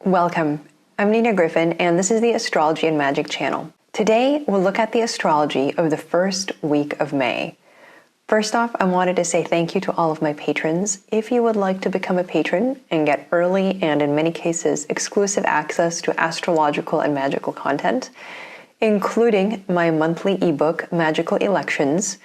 Welcome. I'm Nina Gryphon, and this is the Astrology and Magic channel. Today, we'll look at the astrology of the first week of May. First off, I wanted to say thank you to all of my patrons. If you would like to become a patron and get early and, in many cases, exclusive access to astrological and magical content, including my monthly ebook, Magical Elections,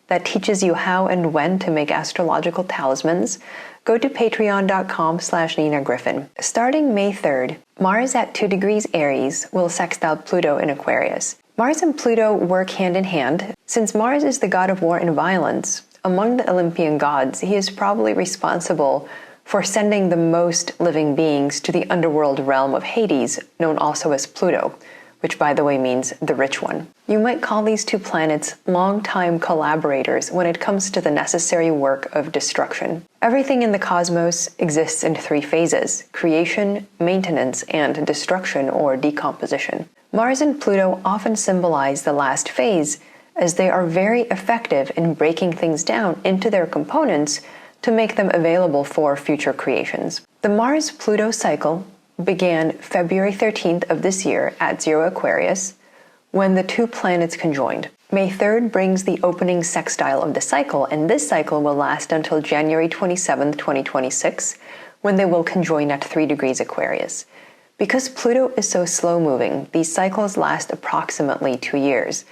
that teaches you how and when to make astrological talismans, go to patreon.com/Nina Gryphon. Starting May 3rd, Mars at 2 degrees Aries will sextile Pluto in Aquarius. Mars and Pluto work hand in hand. Since Mars is the god of war and violence, among the Olympian gods, he is probably responsible for sending the most living beings to the underworld realm of Hades, known also as Pluto, which by the way means the rich one. You might call these two planets longtime collaborators when it comes to the necessary work of destruction. Everything in the cosmos exists in 3 phases: creation, maintenance, and destruction or decomposition. Mars and Pluto often symbolize the last phase, as they are very effective in breaking things down into their components to make them available for future creations. The Mars-Pluto cycle began February 13th of this year at 0 Aquarius, when the 2 planets conjoined. May 3rd brings the opening sextile of the cycle, and this cycle will last until January 27th, 2026, when they will conjoin at 3 degrees Aquarius. Because Pluto is so slow-moving, these cycles last approximately 2 years,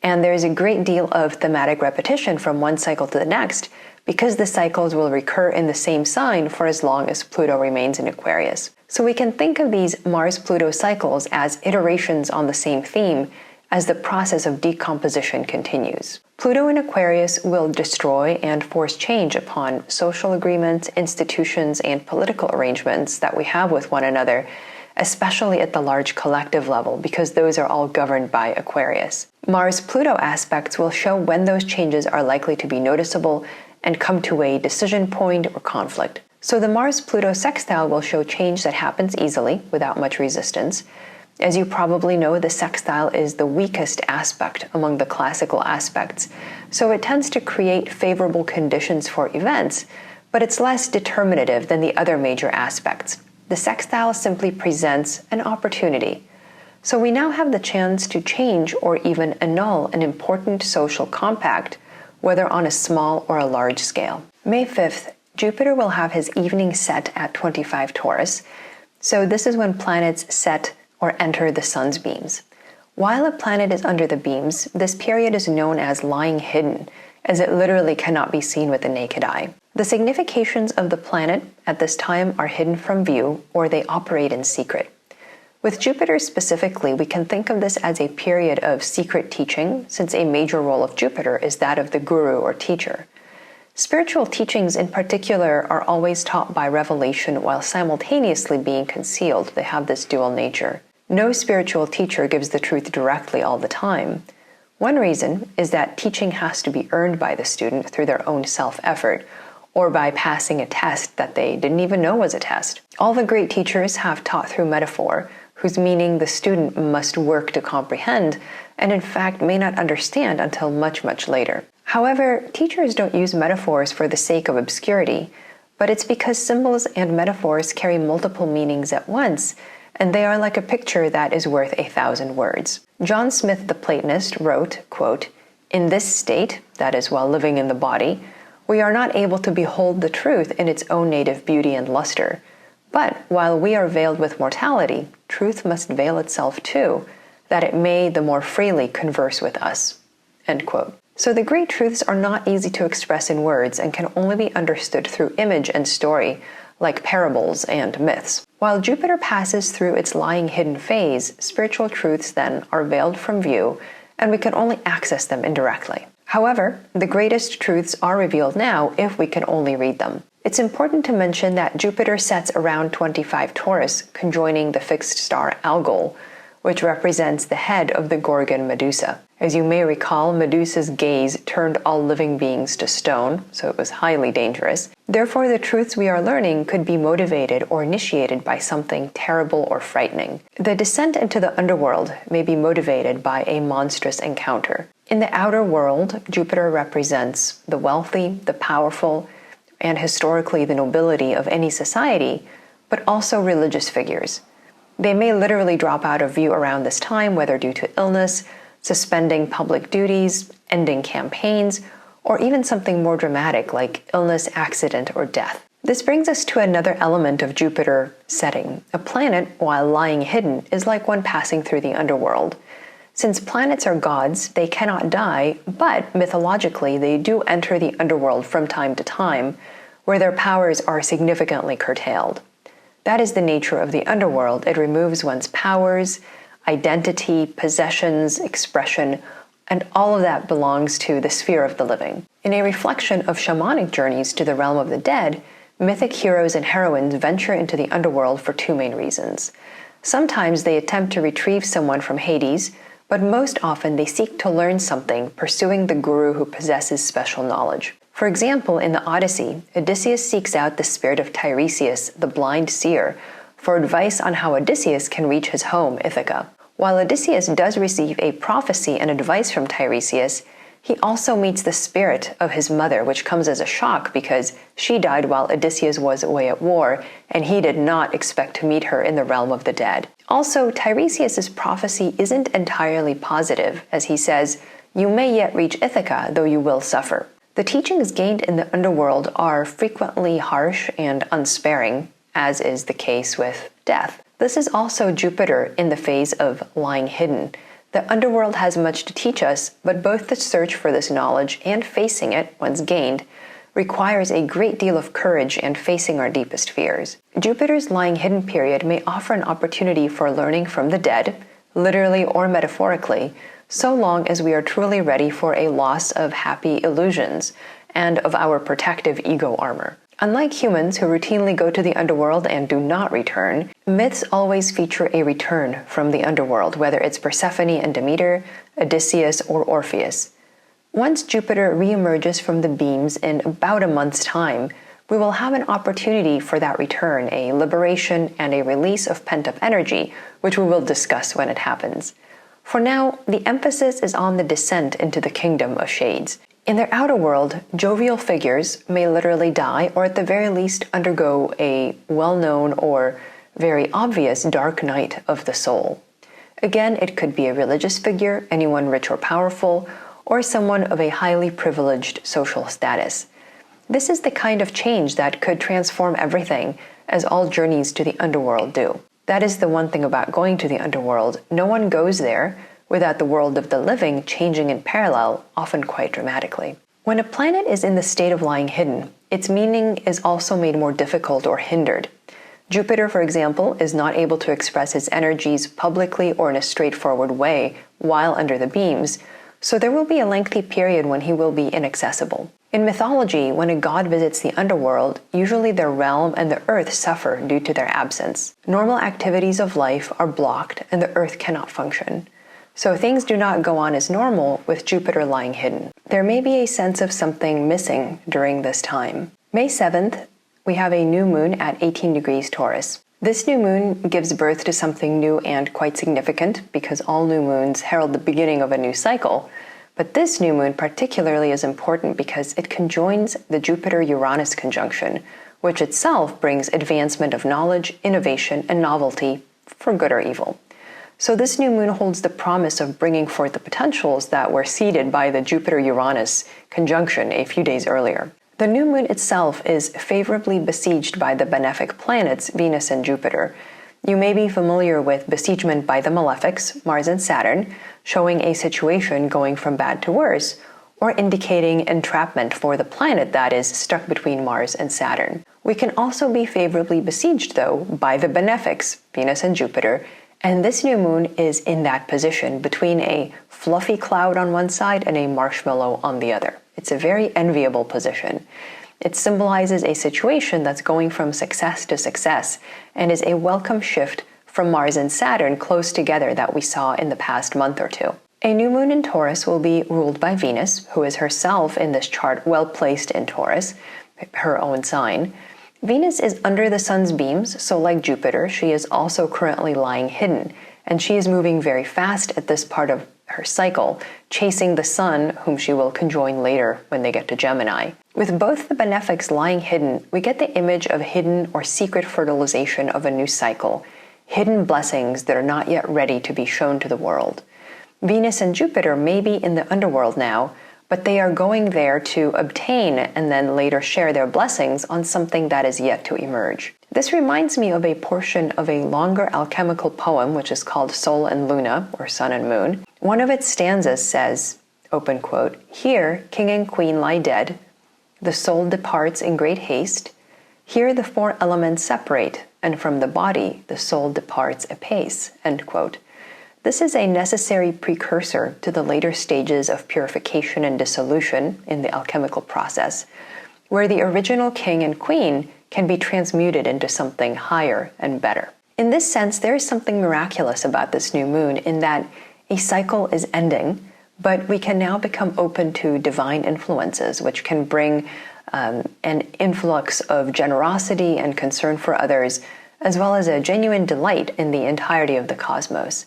and there is a great deal of thematic repetition from one cycle to the next, because the cycles will recur in the same sign for as long as Pluto remains in Aquarius. So we can think of these Mars-Pluto cycles as iterations on the same theme as the process of decomposition continues. Pluto in Aquarius will destroy and force change upon social agreements, institutions, and political arrangements that we have with one another, especially at the large collective level, because those are all governed by Aquarius. Mars-Pluto aspects will show when those changes are likely to be noticeable and come to a decision point or conflict. So the Mars-Pluto sextile will show change that happens easily, without much resistance. As you probably know, the sextile is the weakest aspect among the classical aspects, so it tends to create favorable conditions for events, but it's less determinative than the other major aspects. The sextile simply presents an opportunity. So we now have the chance to change or even annul an important social compact, whether on a small or a large scale. May 5th, Jupiter will have his evening set at 25 Taurus, so this is when planets set or enter the sun's beams. While a planet is under the beams, this period is known as lying hidden, as it literally cannot be seen with the naked eye. The significations of the planet at this time are hidden from view, or they operate in secret. With Jupiter specifically, we can think of this as a period of secret teaching, since a major role of Jupiter is that of the guru or teacher. Spiritual teachings in particular are always taught by revelation while simultaneously being concealed. They have this dual nature. No spiritual teacher gives the truth directly all the time. One reason is that teaching has to be earned by the student through their own self-effort, or by passing a test that they didn't even know was a test. All the great teachers have taught through metaphor, whose meaning the student must work to comprehend, and in fact may not understand until much, much later. However, teachers don't use metaphors for the sake of obscurity, but it's because symbols and metaphors carry multiple meanings at once, and they are like a picture that is worth 1,000 words. John Smith the Platonist wrote, quote, "In this state, that is while living in the body, we are not able to behold the truth in its own native beauty and luster. But while we are veiled with mortality, truth must veil itself too, that it may the more freely converse with us." End quote. So the great truths are not easy to express in words and can only be understood through image and story, like parables and myths. While Jupiter passes through its lying hidden phase, spiritual truths then are veiled from view, and we can only access them indirectly. However, the greatest truths are revealed now if we can only read them. It's important to mention that Jupiter sets around 25 Taurus, conjoining the fixed star Algol, which represents the head of the Gorgon Medusa. As you may recall, Medusa's gaze turned all living beings to stone, so it was highly dangerous. Therefore, the truths we are learning could be motivated or initiated by something terrible or frightening. The descent into the underworld may be motivated by a monstrous encounter. In the outer world, Jupiter represents the wealthy, the powerful, and historically the nobility of any society, but also religious figures. They may literally drop out of view around this time, whether due to illness, suspending public duties, ending campaigns, or even something more dramatic like illness, accident, or death. This brings us to another element of Jupiter setting. A planet, while lying hidden, is like one passing through the underworld. Since planets are gods, they cannot die, but mythologically they do enter the underworld from time to time, where their powers are significantly curtailed. That is the nature of the underworld. It removes one's powers, identity, possessions, expression, and all of that belongs to the sphere of the living. In a reflection of shamanic journeys to the realm of the dead, mythic heroes and heroines venture into the underworld for two main reasons. Sometimes they attempt to retrieve someone from Hades, but most often they seek to learn something, pursuing the guru who possesses special knowledge. For example, in the Odyssey, Odysseus seeks out the spirit of Tiresias, the blind seer, for advice on how Odysseus can reach his home, Ithaca. While Odysseus does receive a prophecy and advice from Tiresias, he also meets the spirit of his mother, which comes as a shock because she died while Odysseus was away at war, and he did not expect to meet her in the realm of the dead. Also, Tiresias' prophecy isn't entirely positive, as he says, "You may yet reach Ithaca, though you will suffer." The teachings gained in the underworld are frequently harsh and unsparing, as is the case with death. This is also Jupiter in the phase of lying hidden. The underworld has much to teach us, but both the search for this knowledge and facing it, once gained, requires a great deal of courage and facing our deepest fears. Jupiter's lying hidden period may offer an opportunity for learning from the dead, literally or metaphorically, so long as we are truly ready for a loss of happy illusions and of our protective ego armor. Unlike humans who routinely go to the underworld and do not return, myths always feature a return from the underworld, whether it's Persephone and Demeter, Odysseus, or Orpheus. Once Jupiter reemerges from the beams in about a month's time, we will have an opportunity for that return, a liberation and a release of pent-up energy, which we will discuss when it happens. For now, the emphasis is on the descent into the kingdom of shades. In their outer world, jovial figures may literally die or at the very least undergo a well-known or very obvious dark night of the soul. Again, it could be a religious figure, anyone rich or powerful, or someone of a highly privileged social status. This is the kind of change that could transform everything, as all journeys to the underworld do. That is the one thing about going to the underworld. No one goes there without the world of the living changing in parallel, often quite dramatically. When a planet is in the state of lying hidden, its meaning is also made more difficult or hindered. Jupiter, for example, is not able to express his energies publicly or in a straightforward way while under the beams, so there will be a lengthy period when he will be inaccessible. In mythology, when a god visits the underworld, usually their realm and the earth suffer due to their absence. Normal activities of life are blocked and the earth cannot function. So things do not go on as normal with Jupiter lying hidden. There may be a sense of something missing during this time. May 7th, we have a new moon at 18 degrees Taurus. This new moon gives birth to something new and quite significant because all new moons herald the beginning of a new cycle. But this new moon particularly is important because it conjoins the Jupiter-Uranus conjunction, which itself brings advancement of knowledge, innovation, and novelty for good or evil. So this new moon holds the promise of bringing forth the potentials that were seeded by the Jupiter-Uranus conjunction a few days earlier. The new moon itself is favorably besieged by the benefic planets Venus and Jupiter. You may be familiar with besiegement by the malefics, Mars and Saturn, showing a situation going from bad to worse, or indicating entrapment for the planet that is stuck between Mars and Saturn. We can also be favorably besieged, though, by the benefics, Venus and Jupiter, and this new moon is in that position between a fluffy cloud on one side and a marshmallow on the other. It's a very enviable position. It symbolizes a situation that's going from success to success and is a welcome shift from Mars and Saturn close together that we saw in the past month or two. A new moon in Taurus will be ruled by Venus, who is herself in this chart well placed in Taurus, her own sign. Venus is under the sun's beams, so like Jupiter, she is also currently lying hidden, and she is moving very fast at this part of her cycle, chasing the sun, whom she will conjoin later when they get to Gemini. With both the benefics lying hidden, we get the image of hidden or secret fertilization of a new cycle, hidden blessings that are not yet ready to be shown to the world. Venus and Jupiter may be in the underworld now, but they are going there to obtain and then later share their blessings on something that is yet to emerge. This reminds me of a portion of a longer alchemical poem which is called Sol and Luna, or Sun and Moon. One of its stanzas says, open quote, "Here king and queen lie dead, the soul departs in great haste. Here the four elements separate, and from the body the soul departs apace," end quote. This is a necessary precursor to the later stages of purification and dissolution in the alchemical process, where the original king and queen can be transmuted into something higher and better. In this sense, there is something miraculous about this new moon in that a cycle is ending, but we can now become open to divine influences, which can bring an influx of generosity and concern for others, as well as a genuine delight in the entirety of the cosmos.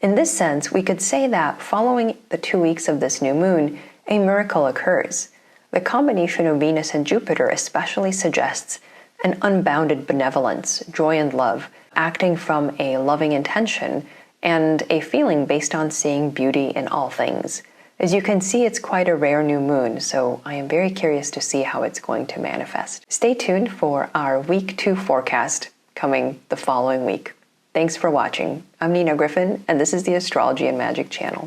In this sense, we could say that following the 2 weeks of this new moon, a miracle occurs. The combination of Venus and Jupiter especially suggests an unbounded benevolence, joy and love, acting from a loving intention and a feeling based on seeing beauty in all things. As you can see, it's quite a rare new moon, so I am very curious to see how it's going to manifest. Stay tuned for our Week 2 forecast coming the following week. Thanks for watching. I'm Nina Gryphon, and this is the Astrology and Magic channel.